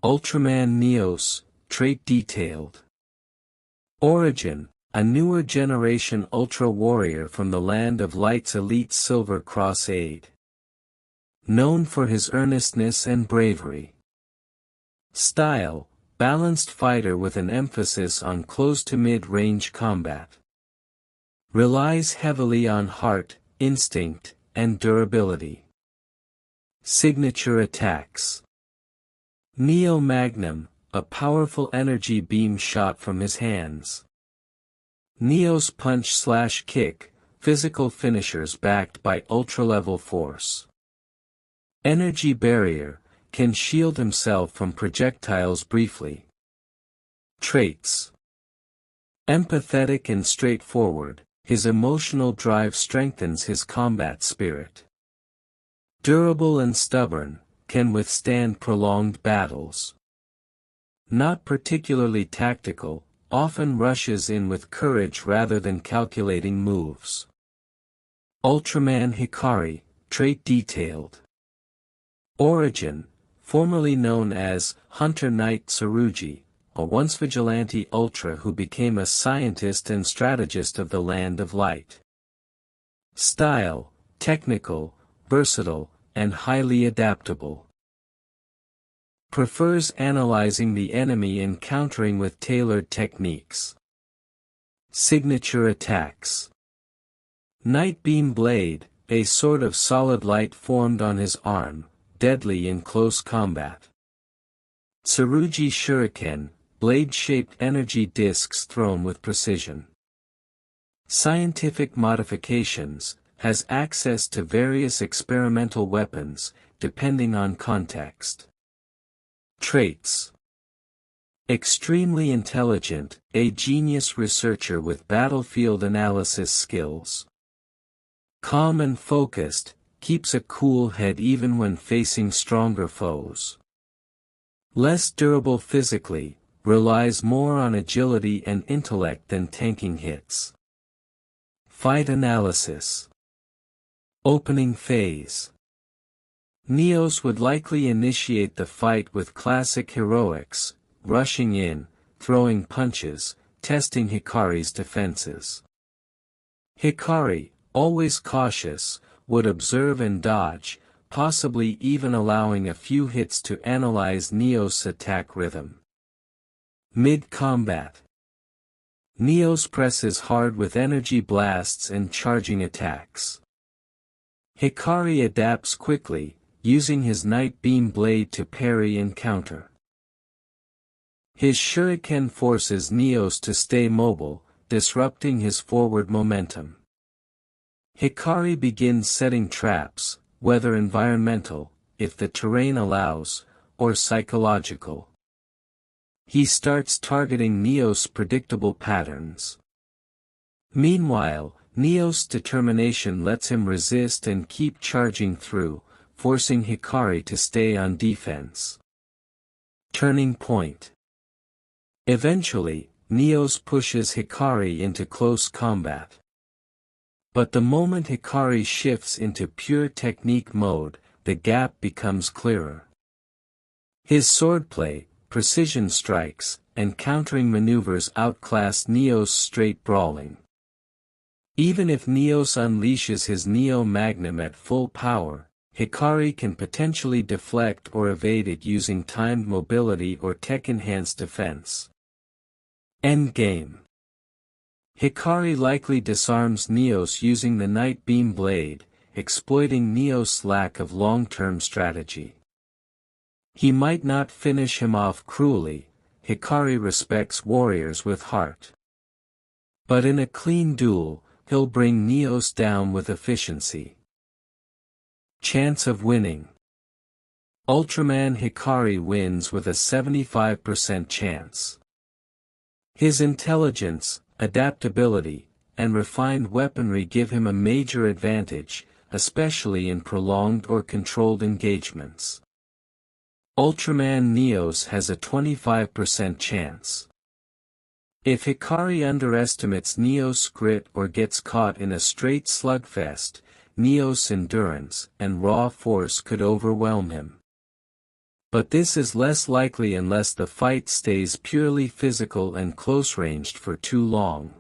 Ultraman Neos, trait detailed. Origin: a newer generation Ultra Warrior from the Land of Light's elite Silver Cross aide. Known for his earnestness and bravery. Style: balanced fighter with an emphasis on close to mid-range combat. Relies heavily on heart, instinct, and durability. Signature attacks. Neo Magnum, a powerful energy beam shot from his hands. Neo's punch/kick, physical finishers backed by ultra-level force. Energy barrier, can shield himself from projectiles briefly. Traits. Empathetic and straightforward, his emotional drive strengthens his combat spirit. Durable and stubborn, can withstand prolonged battles. Not particularly tactical, often rushes in with courage rather than calculating moves. Ultraman Hikari, trait detailed. Origin: formerly known as Hunter Knight Tsurugi, a once vigilante Ultra who became a scientist and strategist of the Land of Light. Style: technical, versatile, and highly adaptable. Prefers analyzing the enemy and countering with tailored techniques. Signature attacks. Night Beam Blade, a sword of solid light formed on his arm, deadly in close combat. Tsurugi Shuriken, blade-shaped energy discs thrown with precision. Scientific modifications, has access to various experimental weapons, depending on context. Traits. Extremely intelligent, a genius researcher with battlefield analysis skills. Calm and focused, keeps a cool head even when facing stronger foes. Less durable physically, relies more on agility and intellect than tanking hits. Fight analysis. Opening phase. Neos would likely initiate the fight with classic heroics, rushing in, throwing punches, testing Hikari's defenses. Hikari, always cautious, would observe and dodge, possibly even allowing a few hits to analyze Neos' attack rhythm. Mid-combat. Neos presses hard with energy blasts and charging attacks. Hikari adapts quickly, using his Night Beam blade to parry and counter. His shuriken forces Neos to stay mobile, disrupting his forward momentum. Hikari begins setting traps, whether environmental, if the terrain allows, or psychological. He starts targeting Neos' predictable patterns. Meanwhile, Neos' determination lets him resist and keep charging through, forcing Hikari to stay on defense. Turning point. Eventually, Neos pushes Hikari into close combat. But the moment Hikari shifts into pure technique mode, the gap becomes clearer. His swordplay, precision strikes, and countering maneuvers outclass Neos' straight brawling. Even if Neos unleashes his Neo Magnum at full power, Hikari can potentially deflect or evade it using timed mobility or tech-enhanced defense. Endgame. Hikari likely disarms Neos using the Night Beam blade, exploiting Neos' lack of long-term strategy. He might not finish him off cruelly. Hikari respects warriors with heart. But in a clean duel, he'll bring Neos down with efficiency. Chance of winning. Ultraman Hikari wins with a 75% chance. His intelligence, adaptability, and refined weaponry give him a major advantage, especially in prolonged or controlled engagements. Ultraman Neos has a 25% chance. If Hikari underestimates Neos' grit or gets caught in a straight slugfest, Neos' endurance and raw force could overwhelm him. But this is less likely unless the fight stays purely physical and close-ranged for too long.